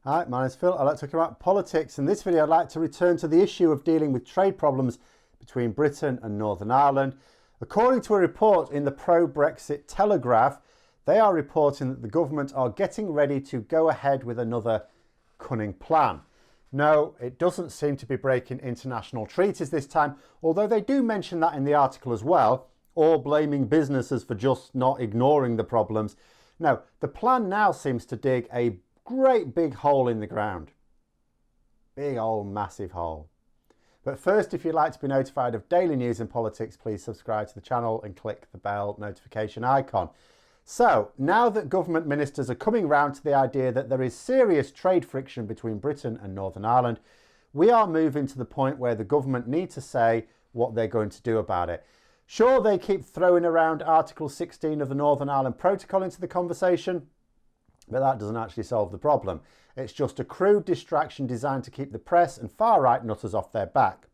Hi, my name's Phil. I'd like to talk about politics. In this video, I'd like to return to the issue of dealing with trade problems between Britain and Northern Ireland. According to a report in the pro-Brexit Telegraph, they are reporting that the government are getting ready to go ahead with another cunning plan. No, it doesn't seem to be breaking international treaties this time, although they do mention that in the article as well, or blaming businesses for just not ignoring the problems. No, the plan now seems to dig a great big hole in the ground. Big old massive hole. But first, if you'd like to be notified of daily news and politics, please subscribe to the channel and click the bell notification icon. So, now that government ministers are coming round to the idea that there is serious trade friction between Britain and Northern Ireland, we are moving to the point where the government need to say what they're going to do about it. Sure, they keep throwing around Article 16 of the Northern Ireland Protocol into the conversation, but that doesn't actually solve the problem. It's just a crude distraction designed to keep the press and far-right nutters off their back.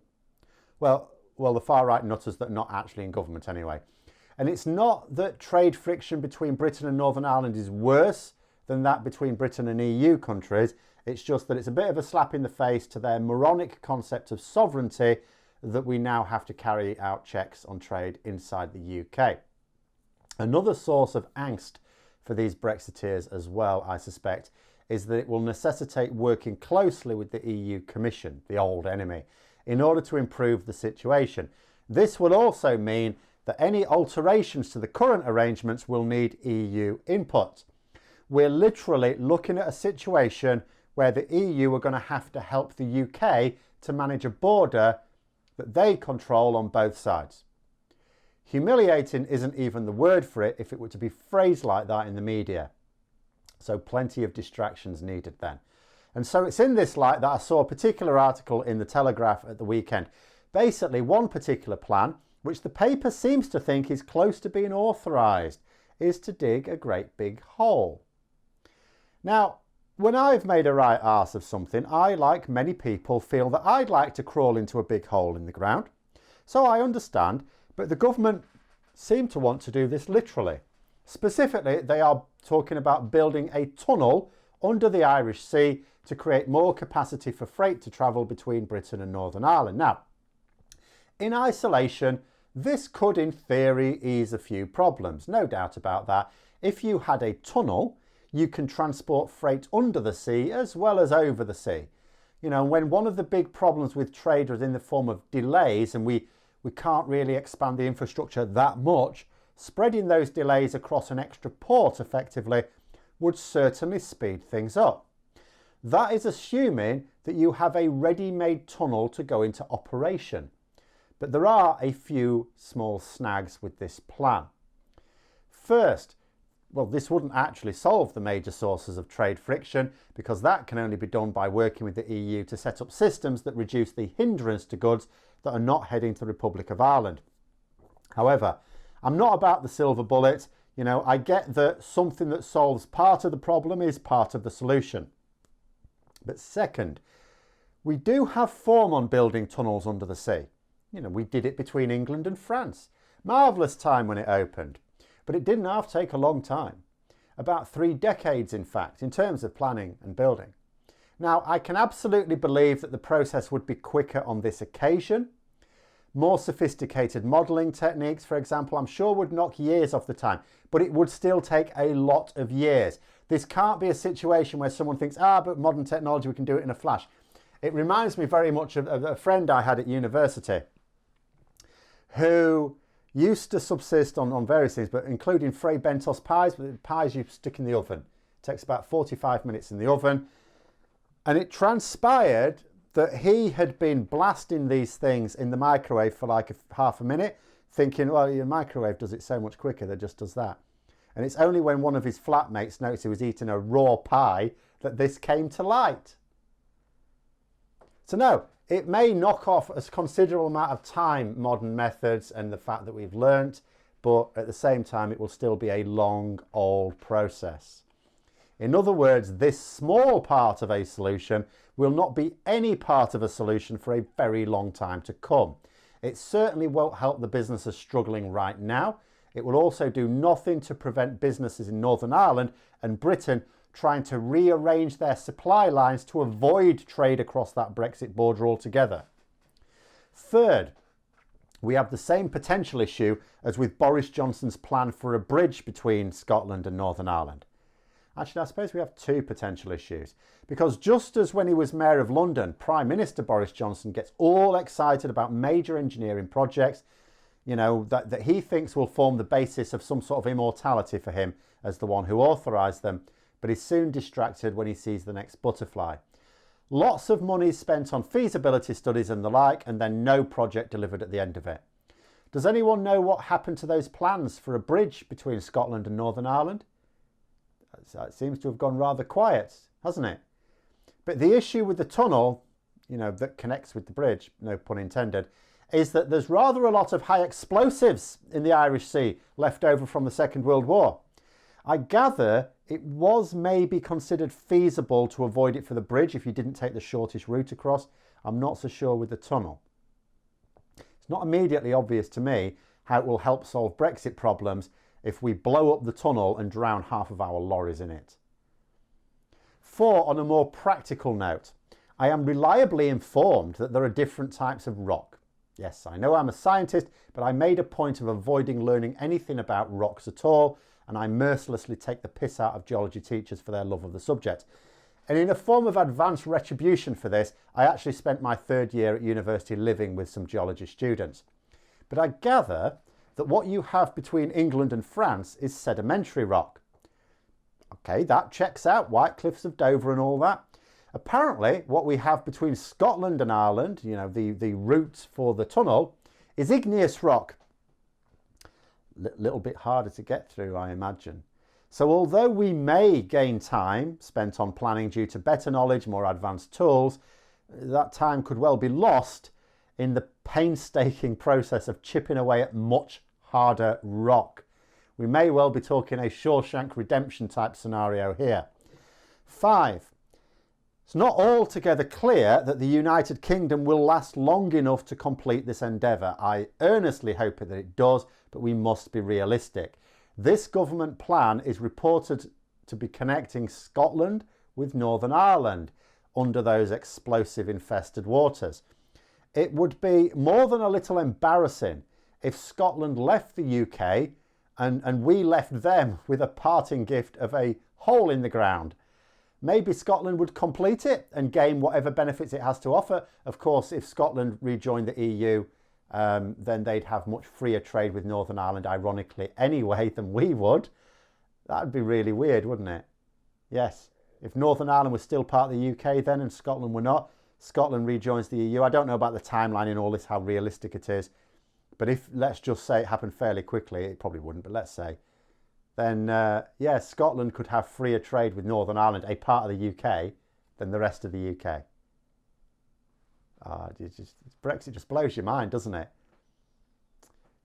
Well, the far-right nutters that are not actually in government anyway. And it's not that trade friction between Britain and Northern Ireland is worse than that between Britain and EU countries. It's just that it's a bit of a slap in the face to their moronic concept of sovereignty that we now have to carry out checks on trade inside the UK. Another source of angst for these Brexiteers as well, I suspect, is that it will necessitate working closely with the EU Commission, the old enemy, in order to improve the situation. This will also mean that any alterations to the current arrangements will need EU input. We're literally looking at a situation where the EU are going to have to help the UK to manage a border that they control on both sides. Humiliating isn't even the word for it if it were to be phrased like that in the media. So plenty of distractions needed then. And so it's in this light that I saw a particular article in the Telegraph at the weekend. Basically, one particular plan, which the paper seems to think is close to being authorised, is to dig a great big hole. Now, when I've made a right arse of something, I, like many people, feel that I'd like to crawl into a big hole in the ground. So I understand, but the government seem to want to do this literally. Specifically, they are talking about building a tunnel under the Irish Sea to create more capacity for freight to travel between Britain and Northern Ireland. Now, in isolation, this could in theory ease a few problems, no doubt about that. If you had a tunnel, you can transport freight under the sea as well as over the sea. You know, when one of the big problems with trade was in the form of delays and we can't really expand the infrastructure that much, spreading those delays across an extra port effectively would certainly speed things up. That is assuming that you have a ready-made tunnel to go into operation. But there are a few small snags with this plan. First, well, this wouldn't actually solve the major sources of trade friction because that can only be done by working with the EU to set up systems that reduce the hindrance to goods that are not heading to the Republic of Ireland. However, I'm not about the silver bullet. You know, I get that something that solves part of the problem is part of the solution. But second, we do have form on building tunnels under the sea. You know, we did it between England and France. Marvellous time when it opened. But it didn't have to take a long time. About 3 decades, in fact, in terms of planning and building. Now, I can absolutely believe that the process would be quicker on this occasion. More sophisticated modelling techniques, for example, I'm sure would knock years off the time, but it would still take a lot of years. This can't be a situation where someone thinks, but modern technology, we can do it in a flash. It reminds me very much of a friend I had at university who used to subsist on various things, but including Fray Bentos pies, but pies you stick in the oven. It takes about 45 minutes in the oven. And it transpired that he had been blasting these things in the microwave for like half a minute, thinking, well, your microwave does it so much quicker, that just does that. And it's only when one of his flatmates noticed he was eating a raw pie that this came to light. So no, it may knock off a considerable amount of time, modern methods and the fact that we've learnt, but at the same time it will still be a long, old process. In other words, this small part of a solution will not be any part of a solution for a very long time to come. It certainly won't help the businesses struggling right now. It will also do nothing to prevent businesses in Northern Ireland and Britain trying to rearrange their supply lines to avoid trade across that Brexit border altogether. Third, we have the same potential issue as with Boris Johnson's plan for a bridge between Scotland and Northern Ireland. Actually, I suppose we have two potential issues, because just as when he was Mayor of London, Prime Minister Boris Johnson gets all excited about major engineering projects, that he thinks will form the basis of some sort of immortality for him as the one who authorised them, but he's soon distracted when he sees the next butterfly. Lots of money spent on feasibility studies and the like, and then no project delivered at the end of it. Does anyone know what happened to those plans for a bridge between Scotland and Northern Ireland? It seems to have gone rather quiet, hasn't it? But the issue with the tunnel, that connects with the bridge, no pun intended, is that there's rather a lot of high explosives in the Irish Sea left over from the Second World War. I gather it was maybe considered feasible to avoid it for the bridge if you didn't take the shortest route across. I'm not so sure with the tunnel. It's not immediately obvious to me how it will help solve Brexit problems if we blow up the tunnel and drown half of our lorries in it. 4, on a more practical note, I am reliably informed that there are different types of rock. Yes, I know I'm a scientist, but I made a point of avoiding learning anything about rocks at all, and I mercilessly take the piss out of geology teachers for their love of the subject. And in a form of advanced retribution for this, I actually spent my 3rd year at university living with some geology students. But I gather that what you have between England and France is sedimentary rock. Okay, that checks out, White Cliffs of Dover and all that. Apparently, what we have between Scotland and Ireland, the route for the tunnel, is igneous rock. Little bit harder to get through, I imagine. So although we may gain time spent on planning due to better knowledge, more advanced tools, that time could well be lost in the painstaking process of chipping away at much harder rock. We may well be talking a Shawshank Redemption type scenario here. 5. It's not altogether clear that the United Kingdom will last long enough to complete this endeavour. I earnestly hope that it does, but we must be realistic. This government plan is reported to be connecting Scotland with Northern Ireland under those explosive infested waters. It would be more than a little embarrassing if Scotland left the UK and we left them with a parting gift of a hole in the ground. Maybe Scotland would complete it and gain whatever benefits it has to offer. Of course, if Scotland rejoined the EU, then they'd have much freer trade with Northern Ireland, ironically, anyway, than we would. That'd be really weird, wouldn't it? Yes. If Northern Ireland was still part of the UK then and Scotland were not, Scotland rejoins the EU. I don't know about the timeline in all this, how realistic it is. But if, let's just say it happened fairly quickly, it probably wouldn't, but let's say, then, Scotland could have freer trade with Northern Ireland, a part of the UK, than the rest of the UK. Brexit just blows your mind, doesn't it?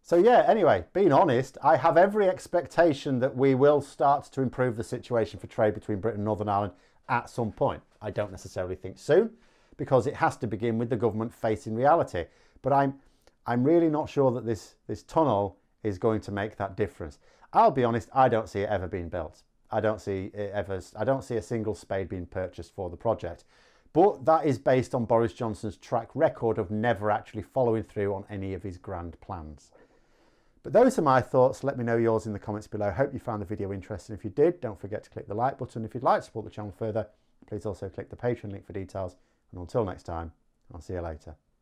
So yeah, anyway, being honest, I have every expectation that we will start to improve the situation for trade between Britain and Northern Ireland at some point. I don't necessarily think soon, because it has to begin with the government facing reality. But I'm really not sure that this tunnel is going to make that difference. I'll be honest, I don't see it ever being built. I don't see a single spade being purchased for the project. But that is based on Boris Johnson's track record of never actually following through on any of his grand plans. But those are my thoughts. Let me know yours in the comments below. Hope you found the video interesting. If you did, don't forget to click the like button. If you'd like to support the channel further, please also click the Patreon link for details. And until next time, I'll see you later.